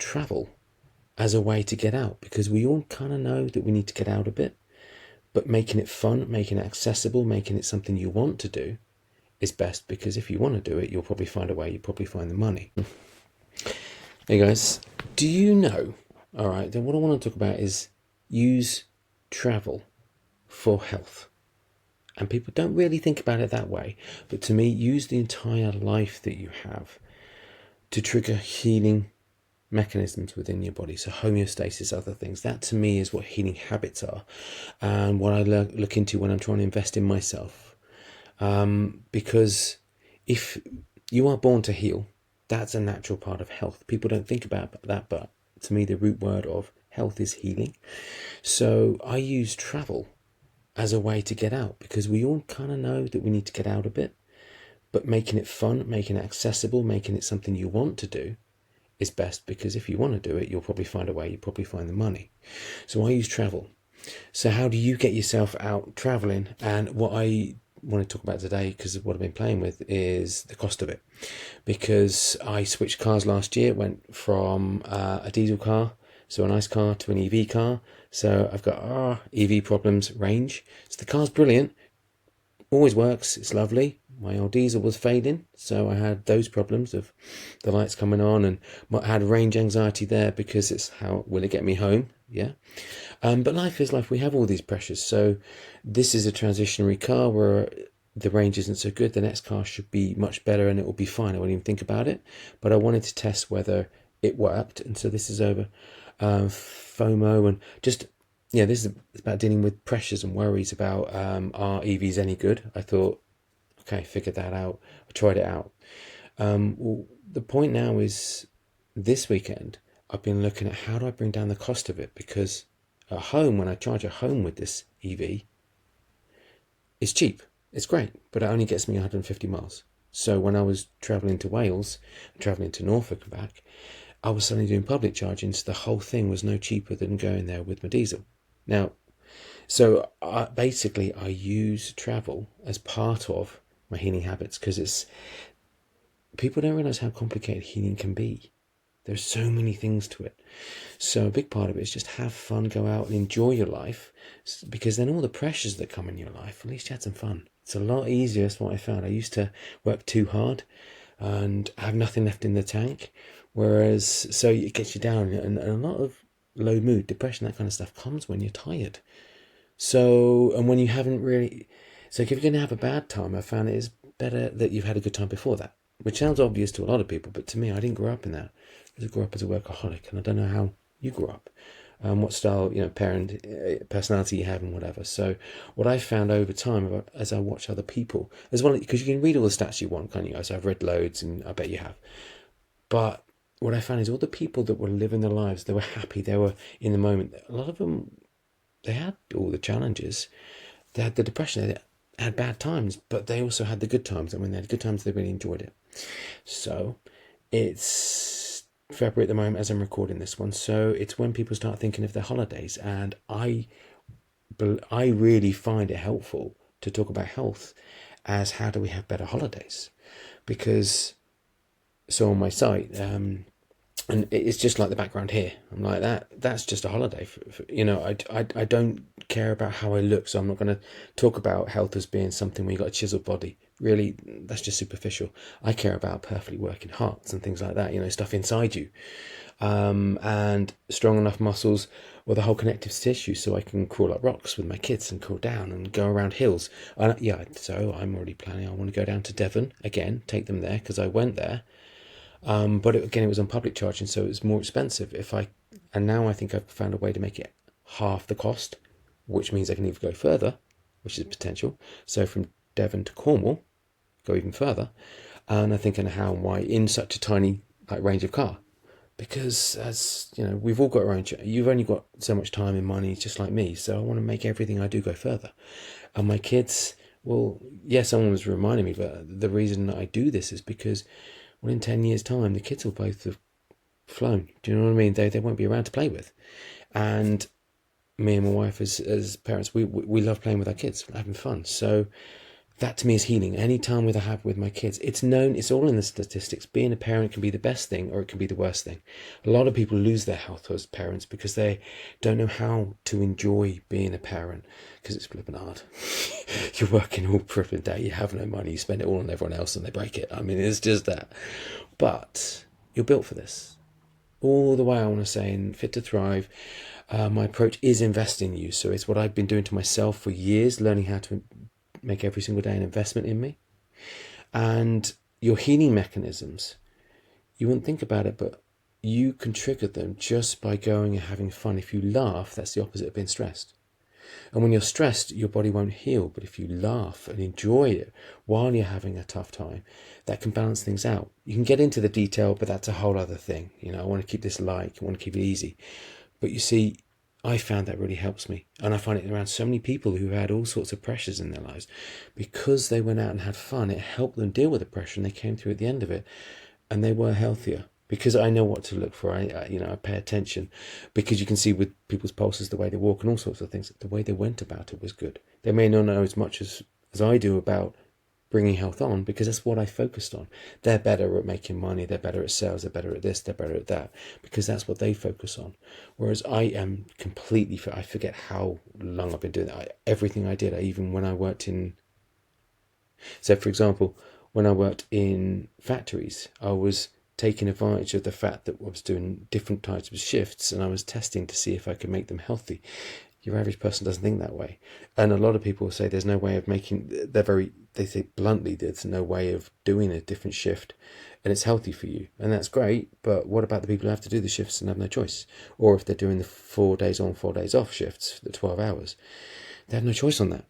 travel as a way to get out, because we all kind of know that we need to get out a bit, but making it fun, making it accessible, making it something you want to do is best, because if you want to do it, you'll probably find a way, you'll probably find the money. Hey guys, do you know, all right, then what I want to talk about is use travel for health. And people don't really think about it that way, but to me, use the entire life that you have to trigger healing mechanisms within your body. So homeostasis, other things. That to me is what healing habits are, and what I look into when I'm trying to invest in myself. Because if you are born to heal, that's a natural part of health. People don't think about that, but to me, the root word of health is healing. So I use travel as a way to get out, because we all kind of know that we need to get out a bit, but making it fun, making it accessible, making it something you want to do is best, because if you want to do it, you'll probably find a way, you'll probably find the money. So I use travel. So how do you get yourself out traveling? And what I want to talk about today, because of what I've been playing with, is the cost of it. Because I switched cars last year, went from a diesel car, so a nice car, to an EV car. So I've got EV problems, range. So the car's brilliant, always works, it's lovely. My old diesel was fading, so I had those problems of the lights coming on, and I had range anxiety there, because it's how will it get me home? Yeah. But life is life. We have all these pressures. So this is a transitionary car where the range isn't so good. The next car should be much better, and it will be fine. I won't even think about it. But I wanted to test whether it worked, and so this is over FOMO, and just this is about dealing with pressures and worries about are EVs any good? I thought, okay, figured that out. I tried it out. Well, the point now is, this weekend I've been looking at how do I bring down the cost of it, because at home, when I charge at home with this EV, it's cheap, it's great, but it only gets me 150 miles. So when I was travelling to Wales, travelling to Norfolk and back, I was suddenly doing public charging, so the whole thing was no cheaper than going there with my diesel. Now, so basically I use travel as part of my healing habits, because people don't realise how complicated healing can be. There's so many things to it. So a big part of it is just have fun, go out and enjoy your life, because then all the pressures that come in your life, at least you had some fun. It's a lot easier, that's what I found. I used to work too hard and have nothing left in the tank, whereas so it gets you down, and a lot of low mood, depression, that kind of stuff comes when you're tired. So, and when you haven't really, so if you're going to have a bad time, I found it is better that you've had a good time before that, which sounds obvious to a lot of people, but to me, I didn't grow up in that. I grew up as a workaholic, and I don't know how you grew up, what style, parent, personality you have, and whatever. So what I found over time, as I watch other people, as well, because you can read all the stats you want, can't you guys? I've read loads, and I bet you have. But what I found is all the people that were living their lives, they were happy, they were in the moment. A lot of them, they had all the challenges. They had the depression, they had bad times, but they also had the good times. And when they had good times, they really enjoyed it. So it's February at the moment as I'm recording this one. So it's when people start thinking of their holidays. And I really find it helpful to talk about health as how do we have better holidays? Because so on my site, and it's just like the background here. I'm like that's just a holiday. I don't care about how I look, so I'm not going to talk about health as being something where you got a chiseled body. Really, that's just superficial. I care about perfectly working hearts and things like that. Stuff inside you, and strong enough muscles or the whole connective tissue, so I can crawl up rocks with my kids and crawl down and go around hills. So I'm already planning. I want to go down to Devon again, take them there, because I went there. But it was on public charging, so it was more expensive. And now I think I've found a way to make it half the cost, which means I can even go further, which is potential. So from Devon to Cornwall, go even further. And I'm thinking how and why in such a tiny range of car, because as you know, we've all got our own. You've only got so much time and money, just like me. So I want to make everything I do go further. And my kids, well, yes, someone was reminding me, but the reason that I do this is because, well, in 10 years' time, the kids will both have flown. Do you know what I mean? They won't be around to play with. And me and my wife, as parents, we love playing with our kids, having fun. So That to me is healing. Any time with I have with my kids, it's known, it's all in the statistics. Being a parent can be the best thing or it can be the worst thing. A lot of people lose their health as parents because they don't know how to enjoy being a parent because it's flipping hard. You're working all flipping day, you have no money, you spend it all on everyone else and they break it. I mean, it's just that. But you're built for this. All the way I want to say in Fit to Thrive, my approach is invest in you. So it's what I've been doing to myself for years, learning how to make every single day an investment in me. And your healing mechanisms, you wouldn't think about it, but you can trigger them just by going and having fun. If you laugh, that's the opposite of being stressed. And when you're stressed, your body won't heal. But if you laugh and enjoy it while you're having a tough time, that can balance things out. You can get into the detail, but that's a whole other thing. You know, I want to keep this light, I want to keep it easy. But you see, I found that really helps me. And I find it around so many people who had all sorts of pressures in their lives. Because they went out and had fun, it helped them deal with the pressure and they came through at the end of it and they were healthier. Because I know what to look for. I pay attention. Because you can see with people's pulses, the way they walk and all sorts of things, the way they went about it was good. They may not know as much as I do about bringing health on because that's what I focused on. They're better at making money, they're better at sales, they're better at this, they're better at that, because that's what they focus on. Whereas I am completely, I forget how long I've been doing that. Everything I did, even when I worked in, so for example, when I worked in factories, I was taking advantage of the fact that I was doing different types of shifts and I was testing to see if I could make them healthy. Your average person doesn't think that way. And a lot of people say there's no way of making, they say bluntly, there's no way of doing a different shift and it's healthy for you. And that's great, but what about the people who have to do the shifts and have no choice? Or if they're doing the 4 days on, 4 days off shifts, the 12 hours, they have no choice on that.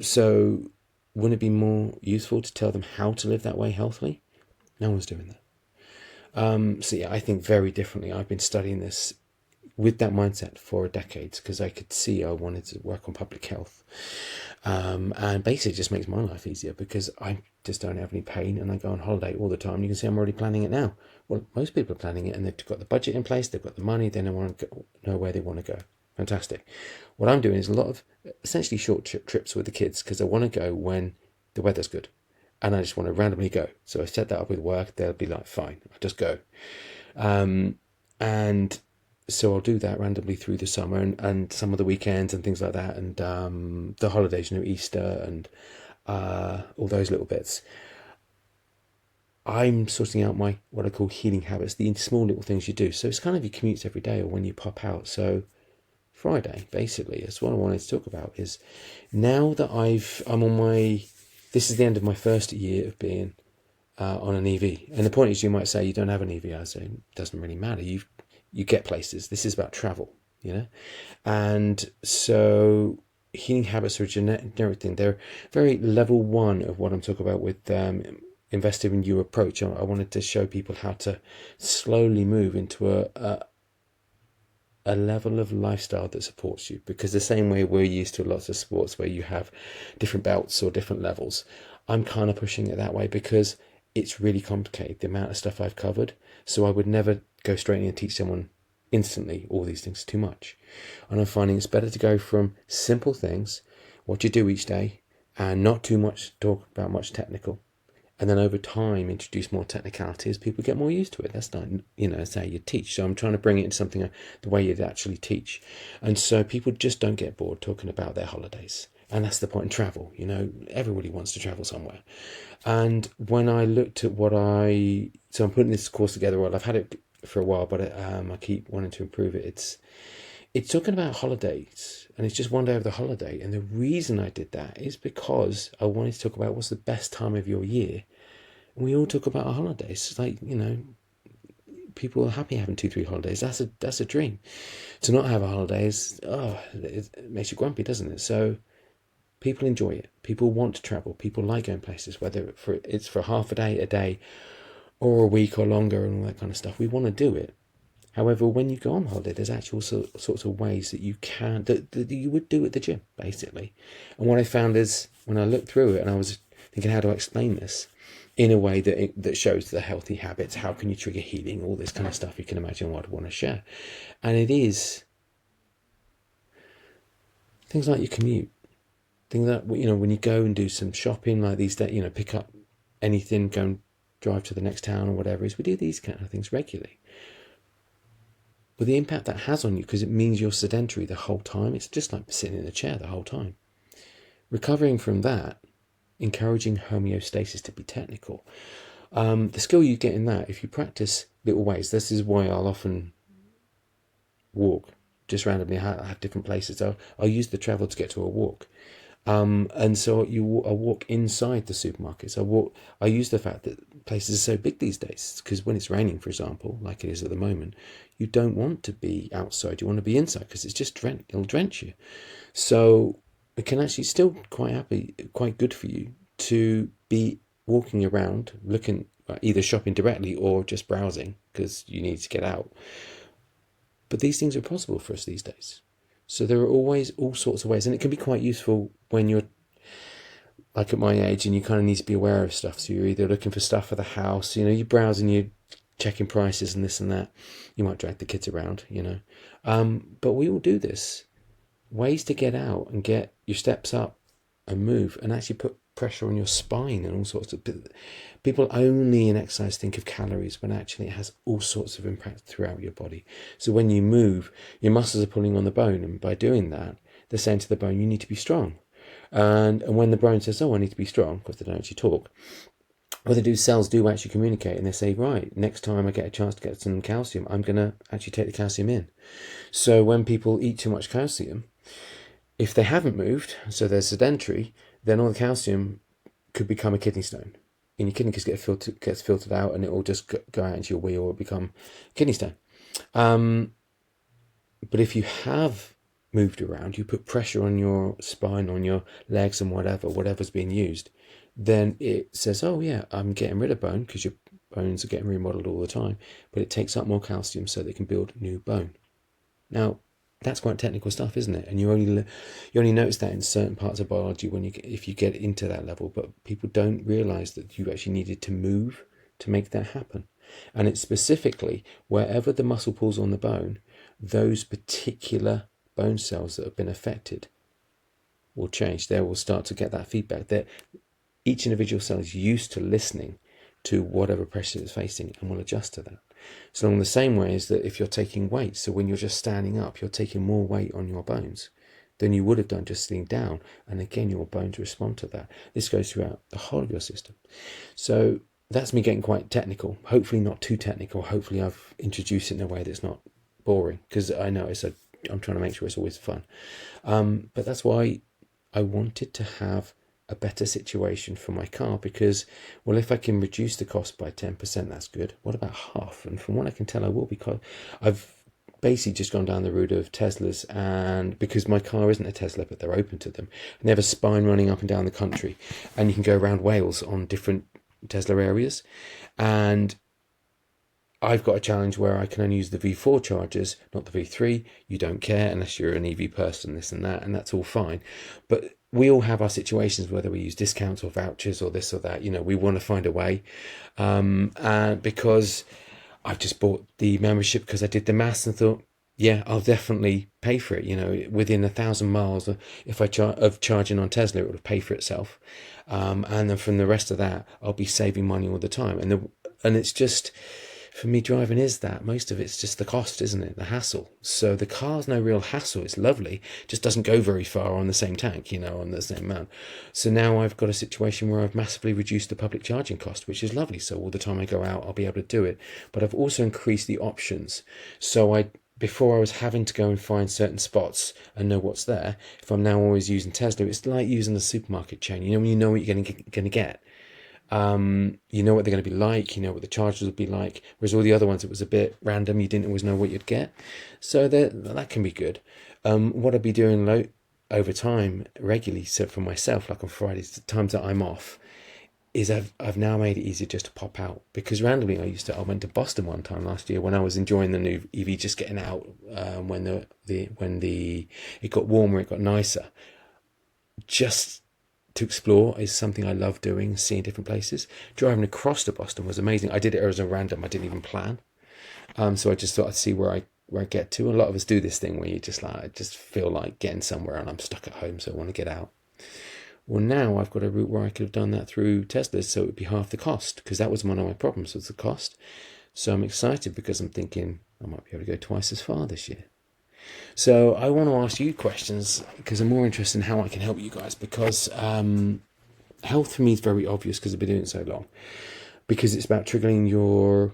So wouldn't it be more useful to tell them how to live that way healthily? No one's doing that. So yeah, I think very differently. I've been studying this with that mindset for decades because I could see I wanted to work on public health. And basically it just makes my life easier because I just don't have any pain and I go on holiday all the time. You can see I'm already planning it now. Well, most people are planning it and they've got the budget in place, they've got the money, they know where they want to go. Fantastic. What I'm doing is a lot of essentially short trips with the kids because I want to go when the weather's good. And I just want to randomly go. So I set that up with work. They'll be like, fine, I'll just go. And so I'll do that randomly through the summer and some of the weekends and things like that. And the holidays, Easter and all those little bits. I'm sorting out my, what I call healing habits, the small little things you do. So it's kind of your commutes every day or when you pop out. So Friday, basically, that's what I wanted to talk about is now that I'm on my, this is the end of my first year of being on an EV. And the point is, you might say you don't have an EV. I say it doesn't really matter. You get places. This is about travel, And so healing habits are a generic thing. They're very level one of what I'm talking about with investing in you approach. I wanted to show people how to slowly move into a level of lifestyle that supports you, because the same way we're used to lots of sports where you have different belts or different levels, I'm kind of pushing it that way because it's really complicated, the amount of stuff I've covered. So I would never go straight in and teach someone instantly all these things, too much. And I'm finding it's better to go from simple things, what you do each day, and not too much talk about much technical. And then over time, introduce more technicalities. People get more used to it. That's not, that's how you teach. So I'm trying to bring it into something the way you'd actually teach. And so people just don't get bored talking about their holidays. And that's the point in travel. Everybody wants to travel somewhere. And when I looked at so I'm putting this course together. Well, I've had it for a while, but I keep wanting to improve it. It's talking about holidays, and it's just one day of the holiday. And the reason I did that is because I wanted to talk about what's the best time of your year. And we all talk about our holidays. Like, people are happy having 2-3 holidays. That's a dream. To not have a holiday it makes you grumpy, doesn't it? So people enjoy it. People want to travel. People like going places, whether it's for half a day, or a week or longer and all that kind of stuff. We want to do it. However, when you go on holiday, there's actual sorts of ways that you can, that you would do at the gym, basically. And what I found is, when I looked through it and I was thinking, how do I explain this in a way that shows the healthy habits, how can you trigger healing, all this kind of stuff you can imagine what I'd want to share. And it is things like your commute. Think that, when you go and do some shopping like these days, pick up anything, go and drive to the next town or whatever it is, we do these kind of things regularly. But the impact that has on you, because it means you're sedentary the whole time, it's just like sitting in a chair the whole time. Recovering from that, encouraging homeostasis, to be technical. The skill you get in that, if you practice little ways, this is why I'll often walk just randomly. I have different places. I'll use the travel to get to a walk. And so I walk inside the supermarkets. I use the fact that places are so big these days, because when it's raining, for example, like it is at the moment, you don't want to be outside. You want to be inside because it's just it'll drench you. So it can actually still quite good for you to be walking around, looking, either shopping directly or just browsing because you need to get out. But these things are possible for us these days. So there are always all sorts of ways, and it can be quite useful when you're like at my age and you kind of need to be aware of stuff. So you're either looking for stuff for the house, you're browsing, you're checking prices and this and that. You might drag the kids around, but we all do this. Ways to get out and get your steps up and move and actually put pressure on your spine and all sorts of. People only in exercise think of calories when actually it has all sorts of impact throughout your body. So when you move, your muscles are pulling on the bone, and by doing that, they're saying to the bone, you need to be strong. And when the bone says, oh, I need to be strong, because they don't actually talk, what they do, cells do actually communicate, and they say, right, next time I get a chance to get some calcium, I'm going to actually take the calcium in. So when people eat too much calcium, if they haven't moved, so they're sedentary, then all the calcium could become a kidney stone. In your kidney gets filtered out, and it will just go out into your wee, or become kidney stone. But if you have moved around, you put pressure on your spine, on your legs, and whatever's being used, then it says, oh yeah, I'm getting rid of bone, because your bones are getting remodeled all the time, but it takes up more calcium so they can build new bone. Now, that's quite technical stuff, isn't it? And you only notice that in certain parts of biology if you get into that level. But people don't realize that you actually needed to move to make that happen. And it's specifically wherever the muscle pulls on the bone, those particular bone cells that have been affected will change. They will start to get that feedback. That each individual cell is used to listening to whatever pressure it's facing and will adjust to that. So along the same way is that if you're taking weight, so when you're just standing up, you're taking more weight on your bones than you would have done just sitting down. And again, your bones respond to that. This goes throughout the whole of your system. So that's me getting quite technical. Hopefully not too technical. Hopefully I've introduced it in a way that's not boring, because I know I'm trying to make sure it's always fun. But that's why I wanted to have a better situation for my car, because, well, if I can reduce the cost by 10%, that's good. What about half? And from what I can tell, I will, because I've basically just gone down the route of Teslas, and because my car isn't a Tesla, but they're open to them, and they have a spine running up and down the country, and you can go around Wales on different Tesla areas. And I've got a challenge where I can only use the V4 chargers, not the V3. You don't care unless you're an EV person, this and that, and that's all fine. But we all have our situations, whether we use discounts or vouchers or this or that. We want to find a way. And because I've just bought the membership because I did the maths and thought, yeah, I'll definitely pay for it. Within 1,000 miles, if of charging on Tesla, it would have paid for itself. And then from the rest of that, I'll be saving money all the time. And it's just, for me, driving is that. Most of it's just the cost, isn't it? The hassle. So the car's no real hassle. It's lovely. Just doesn't go very far on the same tank, on the same amount. So now I've got a situation where I've massively reduced the public charging cost, which is lovely. So all the time I go out, I'll be able to do it. But I've also increased the options. So before I was having to go and find certain spots and know what's there. If I'm now always using Tesla, it's like using the supermarket chain. When you know what you're going to get. You know what they're going to be like, what the charges will be like, whereas all the other ones, it was a bit random. You didn't always know what you'd get. So that can be good. What I'll be doing over time regularly, so for myself, like on Fridays, the times that I'm off, is I've now made it easier just to pop out, because randomly I went to Boston one time last year when I was enjoying the new EV, just getting out, when it got warmer, it got nicer. Just to explore is something I love doing, seeing different places. Driving across to Boston was amazing. I did it as a random. I didn't even plan. So I just thought I'd see where I get to. A lot of us do this thing where you just feel like getting somewhere, and I'm stuck at home, so I want to get out. Well, now I've got a route where I could have done that through Tesla, so it would be half the cost, because that was one of my problems, was the cost. So I'm excited because I'm thinking I might be able to go twice as far this year. So I want to ask you questions because I'm more interested in how I can help you guys, because health for me is very obvious because I've been doing it so long, because it's about triggering your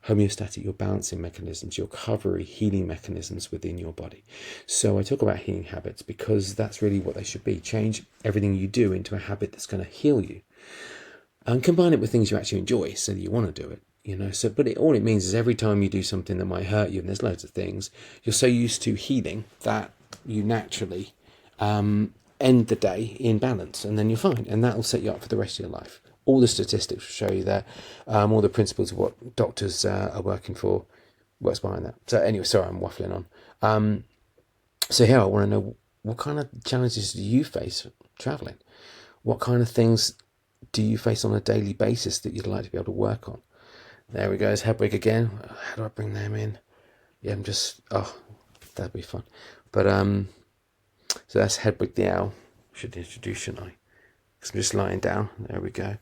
homeostatic, your balancing mechanisms, your recovery, healing mechanisms within your body. So I talk about healing habits because that's really what they should be. Change everything you do into a habit that's going to heal you, and combine it with things you actually enjoy so that you want to do it. So but all it means is every time you do something that might hurt you, and there's loads of things, you're so used to healing that you naturally end the day in balance, and then you're fine, and that will set you up for the rest of your life. All the statistics will show you that. All the principles of what doctors are working for, what's behind that. So anyway, sorry, I'm waffling on. So here I want to know, what kind of challenges do you face traveling? What kind of things do you face on a daily basis that you'd like to be able to work on? There we go, it's Hedwig again. How do I bring them in? Yeah, that'd be fun. But so that's Hedwig the owl. Should introduce, shouldn't I? Because I'm just lying down. There we go.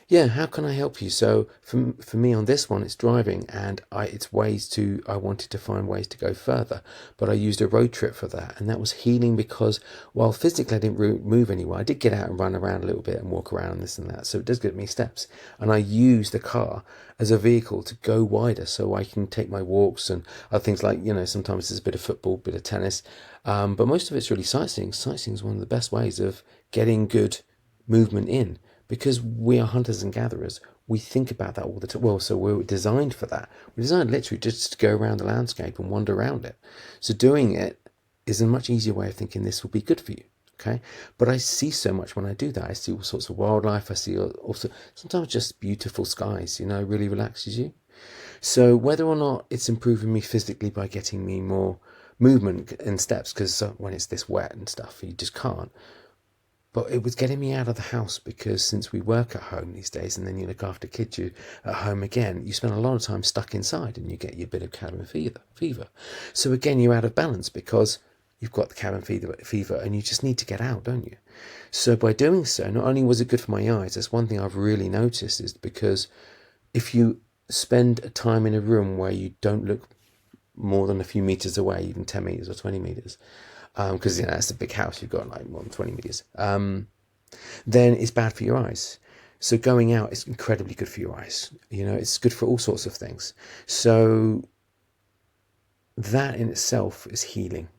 Yeah, how can I help you? So for me on this one, it's driving, and I wanted to find ways to go further, but I used a road trip for that, and that was healing, because while physically I didn't move anywhere, I did get out and run around a little bit and walk around and this and that, so it does give me steps, and I use the car as a vehicle to go wider, so I can take my walks and other things like, sometimes there's a bit of football, bit of tennis, but most of it's really sightseeing. Sightseeing is one of the best ways of getting good movement in. Because we are hunters and gatherers, we think about that all the time. Well, so we're designed for that. We're designed literally just to go around the landscape and wander around it. So doing it is a much easier way of thinking this will be good for you. Okay, but I see so much when I do that. I see all sorts of wildlife. I see also sometimes just beautiful skies. It really relaxes you. So whether or not it's improving me physically by getting me more movement and steps, because when it's this wet and stuff, you just can't. But it was getting me out of the house, because since we work at home these days, and then you look after kids, you at home again, you spend a lot of time stuck inside, and you get your bit of cabin fever. So again, you're out of balance because you've got the cabin fever, and you just need to get out, don't you? So by doing so, not only was it good for my eyes, that's one thing I've really noticed, is because if you spend time in a room where you don't look more than a few meters away, even 10 meters or 20 meters, because that's a big house, you've got like more than 20 meters, then it's bad for your eyes. So going out is incredibly good for your eyes. It's good for all sorts of things. So that in itself is healing,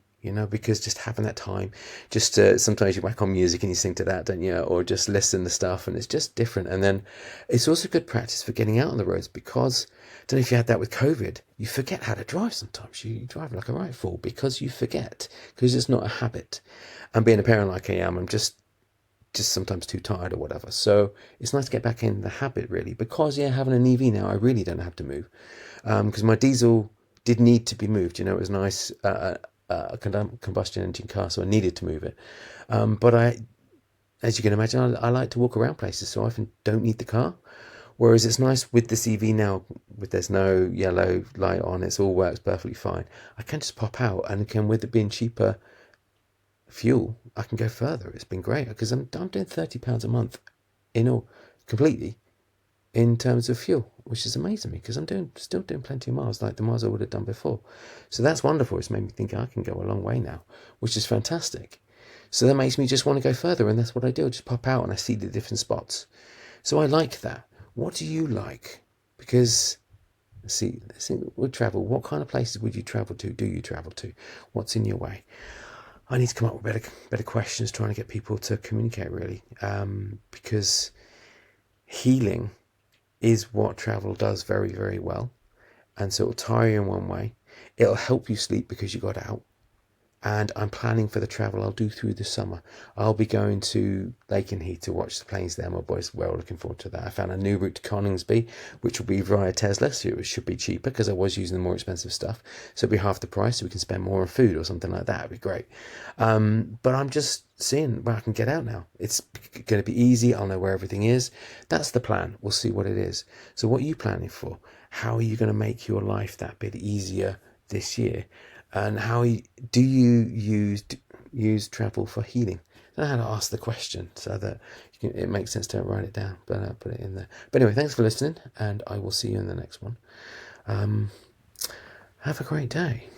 because just having that time, just sometimes you whack on music and you sing to that, don't you? Or just listen to stuff, and it's just different. And then it's also good practice for getting out on the roads, because I don't know if you had that with COVID, you forget how to drive sometimes. You drive like a right fool because you forget, because it's not a habit. And being a parent like I am, I'm just sometimes too tired or whatever. So it's nice to get back in the habit, really, because having an EV now, I really don't have to move, because my diesel did need to be moved. It was nice, a combustion engine car, so I needed to move it. But as you can imagine, I like to walk around places, so I often don't need the car. Whereas it's nice with this EV now, there's no yellow light on, it all works perfectly fine. I can just pop out, and with it being cheaper fuel, I can go further. It's been great, because I'm doing £30 a month completely in terms of fuel, which is amazing me, because I'm still doing plenty of miles, like the miles I would have done before. So that's wonderful. It's made me think I can go a long way now, which is fantastic. So that makes me just want to go further, and that's what I do. I just pop out and I see the different spots. So I like that. What do you like? Because let's see, with travel, what kind of places would you travel to? Do you travel to? What's in your way? I need to come up with better questions, trying to get people to communicate, really, because healing is what travel does very, very well. And so it'll tire you in one way. It'll help you sleep because you got out. And I'm planning for the travel I'll do through the summer. I'll be going to Lakenheath to watch the planes there. My boys were looking forward to that. I found a new route to Coningsby, which will be via Tesla, so it should be cheaper, because I was using the more expensive stuff. So it'll be half the price, so we can spend more on food or something like that. It'd be great. But I'm just seeing where I can get out now. It's going to be easy. I'll know where everything is. That's the plan. We'll see what it is. So what are you planning for? How are you going to make your life that bit easier this year? And how do you use use travel for healing? I don't know how to ask the question so that it makes sense to write it down, but I'll put it in there. But anyway, thanks for listening, and I will see you in the next one. Have a great day.